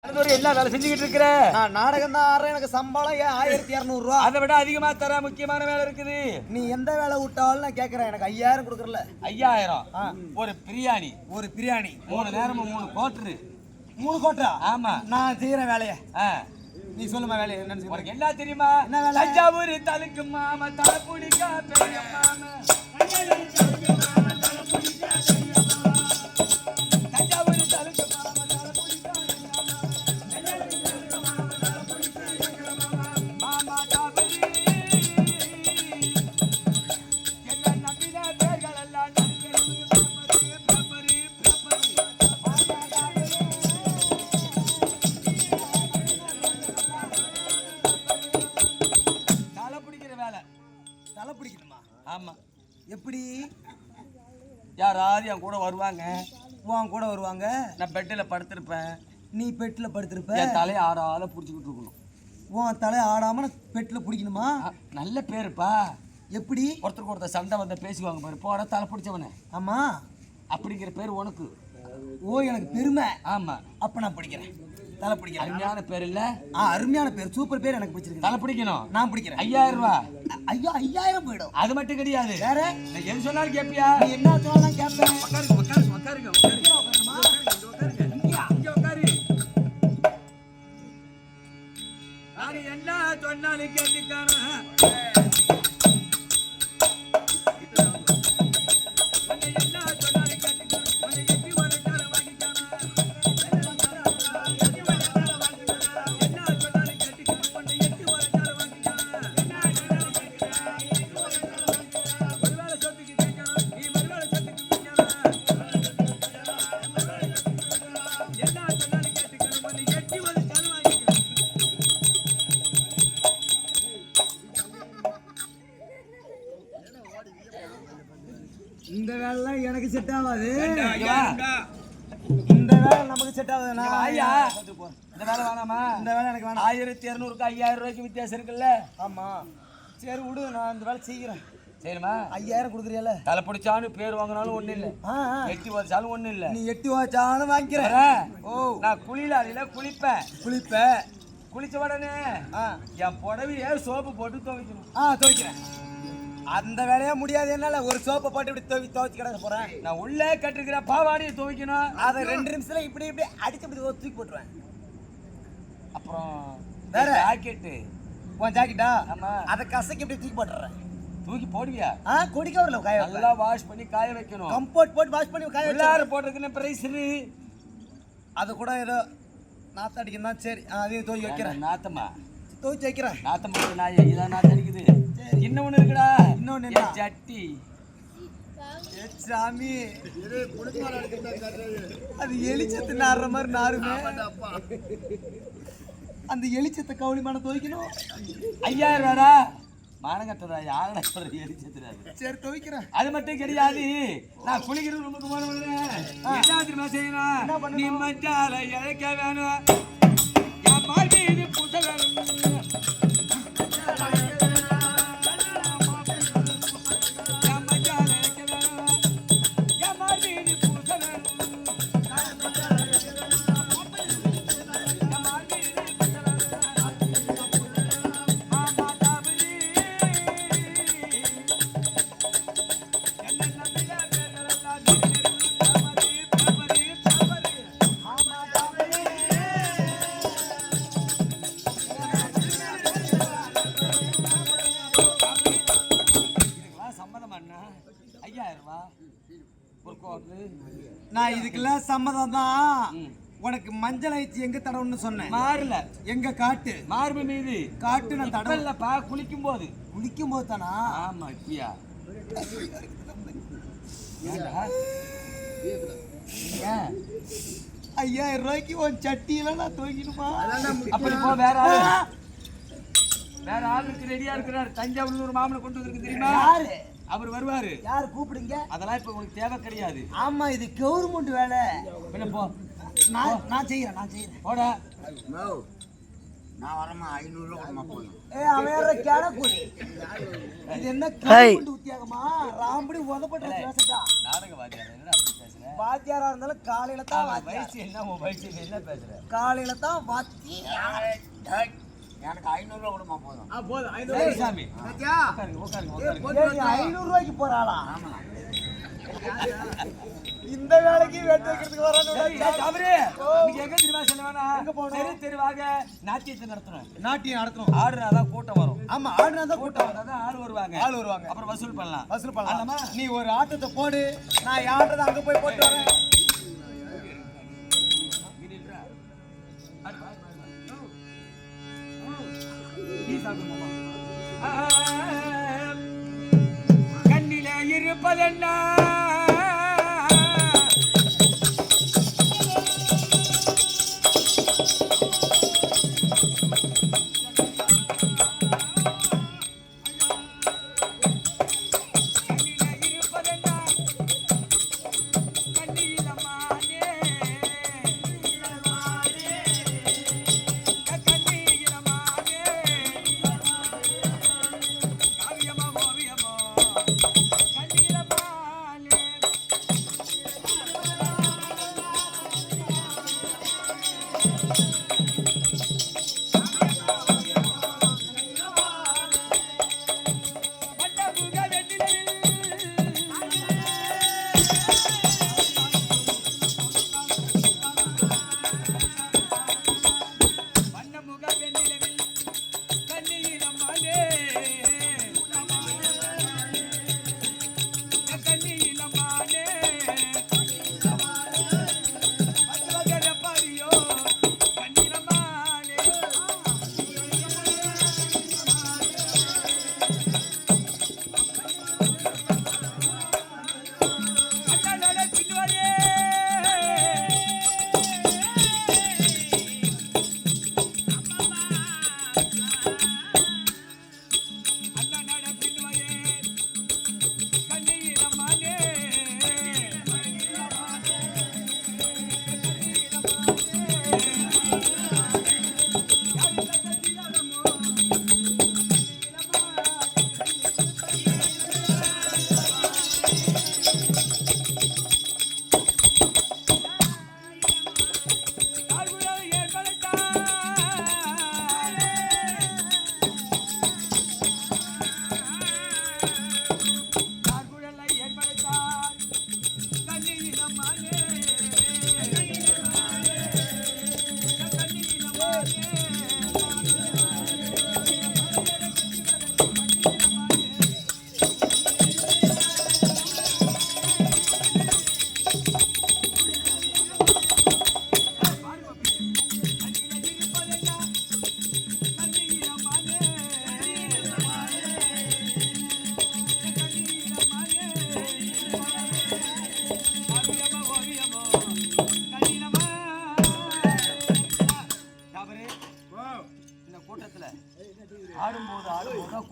என்ன வேலை செஞ்சுக்கிட்டு இருக்கிற? நான் நாடகம் தான் ஆடுறேன். எனக்கு சம்பளம் 1200 ரூபா. அதை விட அதிகமா தர முக்கியமான வேலை இருக்குது. நீ எந்த வேலை விட்டாலும் நான் கேட்கறேன். எனக்கு 5000 கொடுக்கறல. 5000 ஒரு பிரியாணி. 3 நேரமும் 3 கோட்டரு. 3 கோட்டரா? ஆமா. நான் செய்யற வேலைய நீ சொல்லுமா வேலைய என்னன்னு சொல்லு. உனக்கு என்ன தெரியுமா? என்ன வேலை? தஞ்சாவூர் தலுக்கு மாமா தலப்புடிக்கா பெரிய மாமா. ஆமா. எப்படி? யாராவது என் கூட வருவாங்க. உன் கூட வருவாங்க. நான் பெட்டில் படுத்திருப்பேன். நீ பெட்டில் படுத்திருப்ப. என் தலையை ஆடாத பிடிச்சிக்கிட்டு இருக்கணும். உன் தலையை ஆடாம பெட்டில் பிடிக்கணுமா? நல்ல பேருப்பா. எப்படி? ஒருத்தருக்கு ஒருத்தர் சண்டை வந்த பேசுவாங்க பாரு. போட தலை பிடிச்சவனே. ஆமா. அப்படிங்கிற பேர் உனக்கு. ஓ, எனக்கு பெருமை. ஆமா. அப்ப நான் பிடிக்கிறேன். தலை பிடிக்கிறேன். அருமையான பேர் இல்ல? அருமையான பேர், சூப்பர் பேர். எனக்கு பிடிச்சிருக்கு. தலை பிடிக்கணும். நான் பிடிக்கிறேன். 5000 ரூபா. ஐயோ, 5000 போயிடும். அது மட்டும் கிடையாது. வேற எது சொன்னாலும் கேப்பியா? நீ என்ன சொன்னாலும் கேட்பேன். உட்காருங்க. நான் என்ன சொன்னாலும் கேட்டுக்கான. இந்த வேலை எனக்கு செட் ஆகாது. இந்த வேலை நமக்கு செட் ஆகுது. ஐயா, இந்த வேலை வேணாமா? இந்த வேலை எனக்கு வேணாம். 1200க்கு 5000 ரூபாய்க்கு வித்தியாசம் இருக்குல்ல? ஆமா. சரி விடு, நான் இந்த வேலை செய்கிறேன். சரிமா? 5000 கொடுக்குறியல? தலை பிடிச்சானு பேர் வாங்கினாலும் ஒண்ணு இல்ல. எட்டி வச்சாலும் ஒண்ணு இல்ல. நீ எட்டி வச்சாலும் வாங்கிக்கிறேன். ஓ, நான் குளியலாளில குளிப்பேன். குளிச்ச உடனே என் புடவையே சோப்பு போட்டு துவைக்கணும். துவைக்கிறேன். அந்த வேலையே முடியாது என்னால. ஒரு சோப்பை போட்டு இப்படி துவைச்சு கிடக்க போறேன். நான் உள்ளே கட்டிருக்கிற பாவாடியை துவைக்கணும். அதை 2 நிமிஷத்துல இப்படி அடிச்சு இப்படி தூக்கி போட்டுருவேன். அப்புறம் வேற ஜாக்கெட்டு. உன் ஜாக்கெட்டா? ஆமா. அதை கசக்கி இப்படி தூக்கி போட்டுறேன். தூக்கி போடுவியா? கொடிக்க வரல. காய நல்லா வாஷ் பண்ணி காய வைக்கணும். கம்போர்ட் போட்டு வாஷ் பண்ணி காய எல்லாரும் போட்டிருக்கேன் பிரைஸ்ரு. அது கூட ஏதோ நாத்த அடிக்கணும் தான். சரி, அதையும் துவைக்க வைக்கிறேன். நாத்தமா? துவைச்சு வைக்கிறேன். நாத்தம் போட்டு நாய் இதான் நாத்த அடிக்குது. இன்னொன்னு இருக்குடா. இன்னொன்னு சட்டி. சாமி, அது எலிச்சத்து நாடுற மாதிரி நாருமே. அந்த எலிச்சத்தை கவுளிமான துவைக்கணும். 5000 ரூபாடா. மானங்கட்டதா யாரடா சொல்ற எலிச்சத்துறாரு. சரி, துவைக்கிறேன். அது மட்டும் கிடையாது. நான் குளிக்கிறது ரொம்ப போனேன். என்ன தெரியுமா செய்யணும்? நீ மச்சால இழைக்க வேணும். என் பாட்டி புத்த வேணும். நான் இதுக்கெல்லாம் சம்மதம் தான். உனக்கு மஞ்சள் ஆயிடுச்சு எங்க தடவுன்னு சொன்னேன். மாறல. எங்க காட்டு? மார்பு மீது காட்டு. நான் தடவலப்பா. குளிக்கும் போது தானா? ஆமா. இப்பயா 5000 ரூபாய்க்கு உன் சட்டியெல்லாம் நான் துவைக்கணுமா? அப்படி போ. வேற ஆளுக்கு ரெடியா இருக்கிறார். தஞ்சாவூர்ல ஒரு மாமனை கொண்டு வந்திருக்கு தெரியுமா? யாரு? அவர் வருவாரு. யாரு கூப்பிடுங்க? அதெல்லாம் இப்ப உங்களுக்கு தேவை கிடையாது. ஆமா, இது கவர்மெண்ட் வேலை. போ. நான் செய்யறேன். போடா. நான் வரமா 500 ரூபா கொடுமா போதும். அவன் கேடக்கூடி இது என்ன காம்பவுண்ட் உத்தியாகமா ராம்படி உதப்பட்டு பேசட்டா நாடக வாத்தியார் என்னடா அப்படி பேசுற? வாத்தியாரா இருந்தாலும் காலையில தான் வயசு என்ன உன் வயசு என்ன பேசுற? காலையில தான் வாத்தி எனக்கு 500 ரூபா கொடுமா போதும். போதும் 500 சாமி. பாத்தியா உட்காருங்க. 500 ரூபாய்க்கு போறாளா? ஆமா. இந்த வேலைக்கு வெட்டு வைக்கிறதுக்கு வரானு எங்க தெரியுமா சொல்லுவானா? எங்க போகணும்? தெரு தெருவாக நாட்டியத்தை நடத்தணும். நாட்டியம் நடத்தணும். ஆடுனாதான் கூட்டம் வரும். ஆமா ஆடுனா தான் கூட்டம் வந்தாதான் ஆள் வருவாங்க. ஆள் வருவாங்க. அப்புறம் வசூல் பண்ணலாம். வசூல் பண்ணலாமா? நீ ஒரு ஆட்டத்தை போடு, நான் ஆட்டத்தை அங்க போய் போட்டு வரேன். கண்ணில இருப்பதென்னா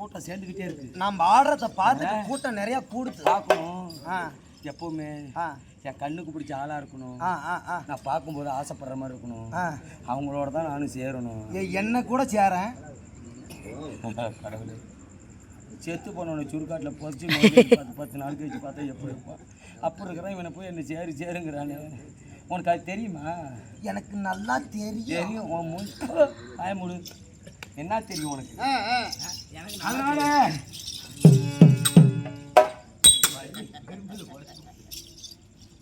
கூட்டம் சேர்ந்துக்கிட்டே இருக்கு. நம்ம ஆடுறத பார்த்துட்டு கூட்டம் நிறைய கூடுது. பார்க்கணும். எப்பவுமே என் கண்ணுக்கு பிடிச்ச ஆளா இருக்கணும். நான் பார்க்கும்போது ஆசைப்படுற மாதிரி இருக்கணும். அவங்களோட தான் நானும் சேரணும். என்ன கூட சேரேன். கடவுளே, செத்து போனவனை சுருக்காட்டில் பொறிச்சு 10 நாள் கழிச்சு பார்த்தா எப்படி இருப்பான்? அப்போ இருக்கிறான் இவனை போய் என்ன சேருங்கிறானே. உனக்கு அது தெரியுமா? எனக்கு நல்லா தெரியும். உன் முழு என்ன தெரியும் உனக்கு? அதனால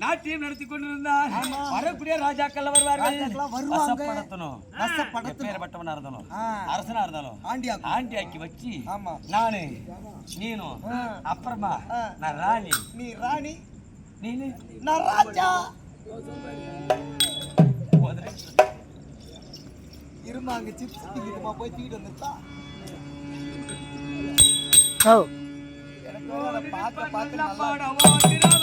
நாட்டியம் நடத்தி கொண்டிருந்தார். வரக்கூடிய ராஜாக்கள் வருவார்கள். பேரப்பட்டவனா இருந்தாலும் அரசனா இருந்தாலும் ஆண்டியாக்கி வச்சு நானு நீனும் அப்புறமா நான் ராணி, நீ ராணி, நீனு நான் ராஜா. இருமாங்க சிப்ஸ் திங்கிட்டுமா போய் தூக்கிட்டு வந்துட்டா. எனக்கு பார்க்க பார்க்க